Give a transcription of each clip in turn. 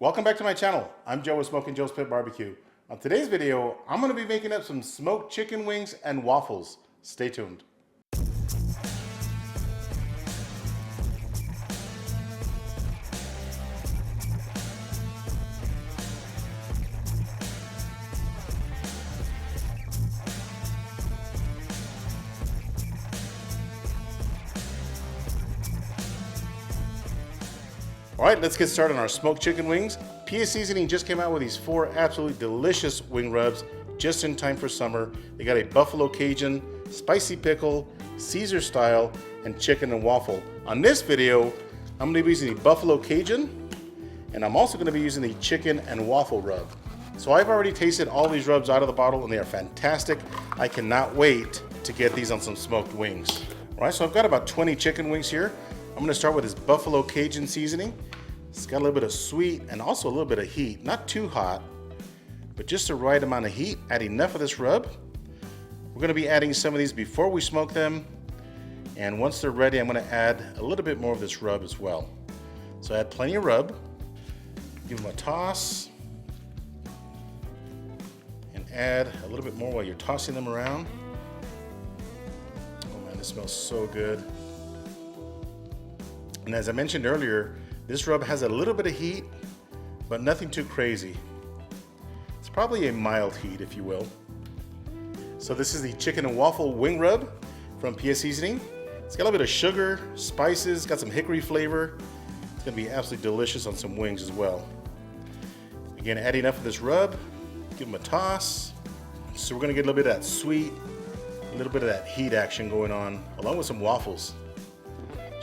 Welcome back to my channel. I'm Joe with Smokin Joe's Pit BBQ. On today's video, I'm going to be making up some smoked chicken wings and waffles. Stay tuned. All right, let's get started on our smoked chicken wings. PS Seasoning just came out with these 4 absolutely delicious wing rubs just in time for summer. They got a buffalo Cajun, spicy pickle, Caesar style, and chicken and waffle. On this video, I'm going to be using the buffalo Cajun, and I'm also going to be using the chicken and waffle rub. So I've already tasted all these rubs out of the bottle, and they are fantastic. I cannot wait to get these on some smoked wings. All right, so I've got about 20 chicken wings here. I'm going to start with this buffalo Cajun seasoning. It's got a little bit of sweet and also a little bit of heat. Not too hot, but just the right amount of heat. Add enough of this rub. We're going to be adding some of these before we smoke them. And once they're ready, I'm going to add a little bit more of this rub as well. So add plenty of rub. Give them a toss. And add a little bit more while you're tossing them around. Oh man, this smells so good. And as I mentioned earlier, this rub has a little bit of heat, but nothing too crazy. It's probably a mild heat, if you will. So this is the chicken and waffle wing rub from PS Seasoning. It's got a little bit of sugar, spices, got some hickory flavor. It's gonna be absolutely delicious on some wings as well. Again, add enough of this rub, give them a toss. So we're gonna get a little bit of that sweet, a little bit of that heat action going on, along with some waffles.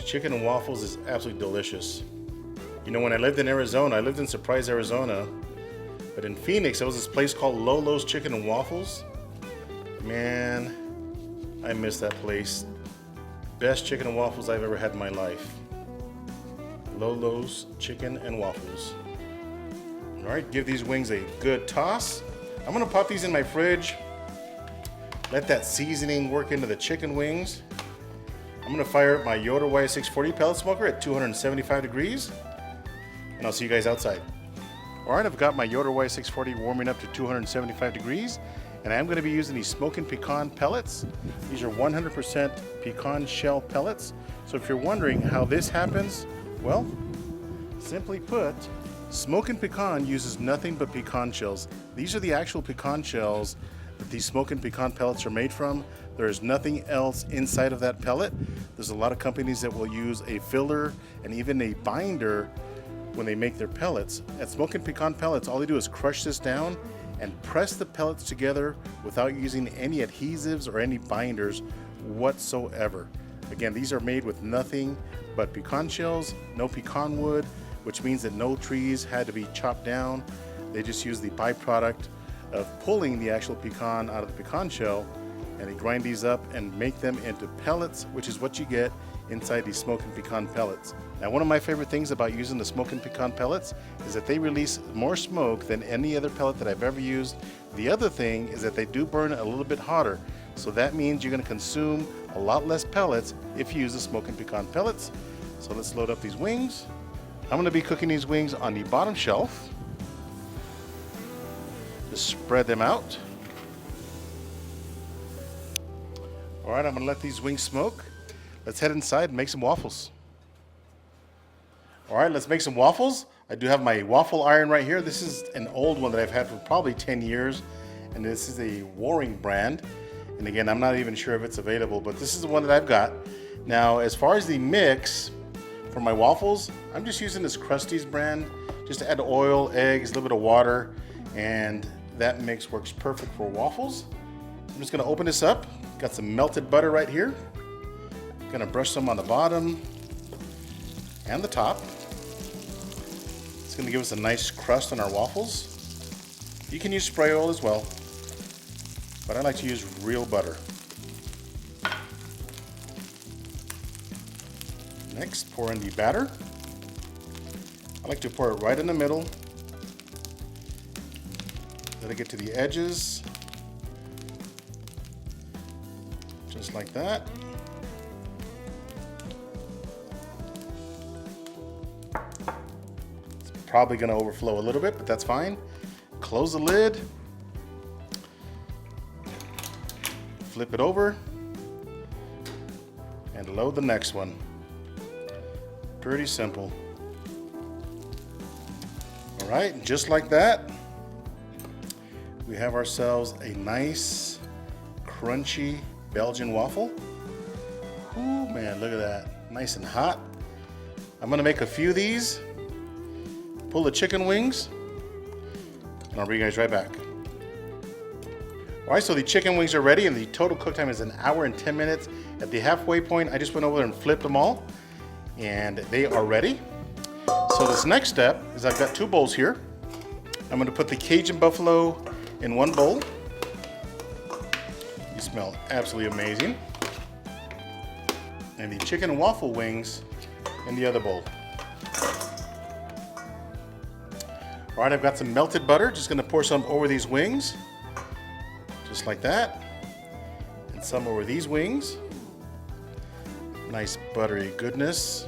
Chicken and waffles is absolutely delicious. You know, when I lived in Arizona, I lived in Surprise, Arizona, but in Phoenix, there was this place called Lolo's Chicken and Waffles. Man, I miss that place. Best chicken and waffles I've ever had in my life. Lolo's Chicken and Waffles. All right, give these wings a good toss. I'm gonna pop these in my fridge. Let that seasoning work into the chicken wings. I'm gonna fire up my Yoda Y640 pellet smoker at 275 degrees, and I'll see you guys outside. All right, I've got my Yoda Y640 warming up to 275 degrees, and I'm gonna be using these Smokin Pecan pellets. These are 100% pecan shell pellets. So if you're wondering how this happens, well, simply put, Smokin Pecan uses nothing but pecan shells. These are the actual pecan shells that these Smokin Pecan pellets are made from. There is nothing else inside of that pellet. There's a lot of companies that will use a filler and even a binder when they make their pellets. At Smokin Pecan Pellets, all they do is crush this down and press the pellets together without using any adhesives or any binders whatsoever. Again, these are made with nothing but pecan shells, no pecan wood, which means that no trees had to be chopped down. They just use the byproduct of pulling the actual pecan out of the pecan shell, and they grind these up and make them into pellets, which is what you get inside these Smokin Pecan pellets. Now, one of my favorite things about using the Smokin Pecan pellets is that they release more smoke than any other pellet that I've ever used. The other thing is that they do burn a little bit hotter, so that means you're going to consume a lot less pellets if you use the Smokin Pecan pellets. So let's load up these wings. I'm going to be cooking these wings on the bottom shelf. Just spread them out. All right, I'm gonna let these wings smoke. Let's head inside and make some waffles. All right, let's make some waffles. I do have my waffle iron right here. This is an old one that I've had for probably 10 years, and this is a Waring brand. And again, I'm not even sure if it's available, but this is the one that I've got. Now, as far as the mix for my waffles, I'm just using this Krusty's brand. Just add oil, eggs, a little bit of water, and that mix works perfect for waffles. I'm just gonna open this up. Got some melted butter right here. Gonna brush some on the bottom and the top. It's gonna give us a nice crust on our waffles. You can use spray oil as well, but I like to use real butter. Next, pour in the batter. I like to pour it right in the middle. Let it get to the edges. Just like that. probably gonna overflow a little bit, but that's fine. Close the lid. Flip it over. And load the next one. Pretty simple. All right, just like that, we have ourselves a nice, crunchy Belgian waffle. Ooh, man, look at that. Nice and hot. I'm gonna make a few of these, pull the chicken wings, and I'll bring you guys right back. All right, so the chicken wings are ready, and the total cook time is 1 hour and 10 minutes. At the halfway point, I just went over there and flipped them all, and they are ready. So this next step is I've got 2 bowls here. I'm gonna put the Cajun buffalo in one bowl. You smell absolutely amazing. And the chicken and waffle wings in the other bowl. All right, I've got some melted butter. Just gonna pour some over these wings. Just like that. And some over these wings. Nice buttery goodness.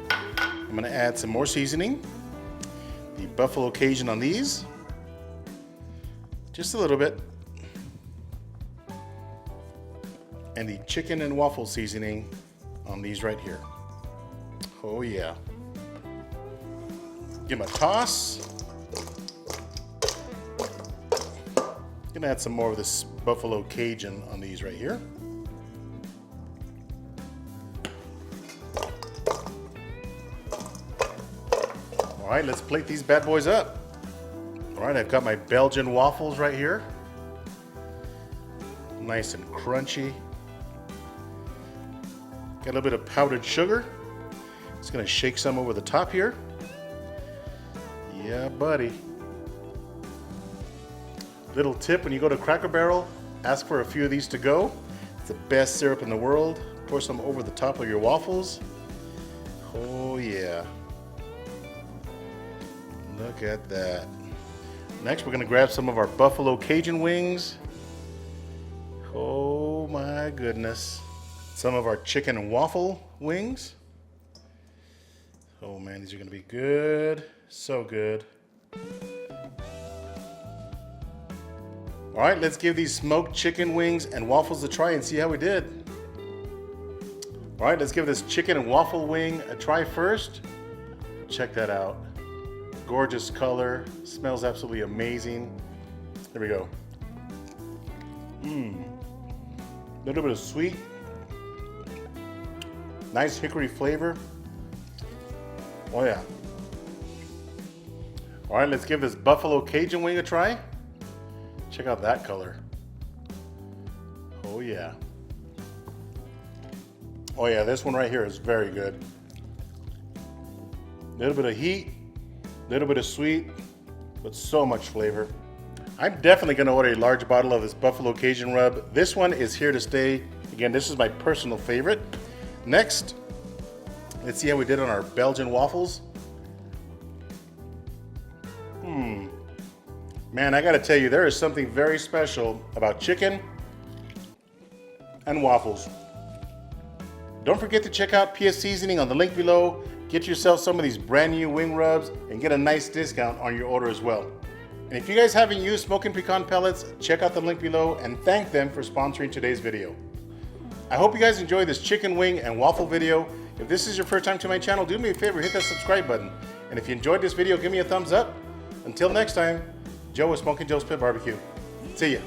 I'm gonna add some more seasoning. The buffalo Cajun on these. Just a little bit. And the chicken and waffle seasoning on these right here. Oh yeah. Give them a toss. Gonna add some more of this buffalo Cajun on these right here. All right, let's plate these bad boys up. All right, I've got my Belgian waffles right here. Nice and crunchy. Got a little bit of powdered sugar. Just gonna shake some over the top here. Yeah, buddy. Little tip, when you go to Cracker Barrel, ask for a few of these to go. It's the best syrup in the world. Pour some over the top of your waffles. Oh yeah. Look at that. Next, we're gonna grab some of our buffalo Cajun wings. Oh my goodness. Some of our chicken and waffle wings. Oh man, these are gonna be good. So good. All right, let's give these smoked chicken wings and waffles a try and see how we did. All right, let's give this chicken and waffle wing a try first. Check that out. Gorgeous color, smells absolutely amazing. There we go. A little bit of sweet. Nice hickory flavor. Oh yeah. All right, let's give this buffalo Cajun wing a try. Check out that color. Oh yeah. Oh yeah, this one right here is very good. A little bit of heat, a little bit of sweet, but so much flavor. I'm definitely gonna order a large bottle of this buffalo Cajun rub. This one is here to stay. Again, this is my personal favorite. Next, let's see how we did on our Belgian waffles. Man, I gotta tell you, there is something very special about chicken and waffles. Don't forget to check out PS Seasoning on the link below. Get yourself some of these brand new wing rubs and get a nice discount on your order as well. And if you guys haven't used Smokin Pecan pellets, check out the link below and thank them for sponsoring today's video. I hope you guys enjoyed this chicken wing and waffle video. If this is your first time to my channel, do me a favor, hit that subscribe button. And if you enjoyed this video, give me a thumbs up. Until next time, Joe with Smokin Joe's Pit BBQ. See ya.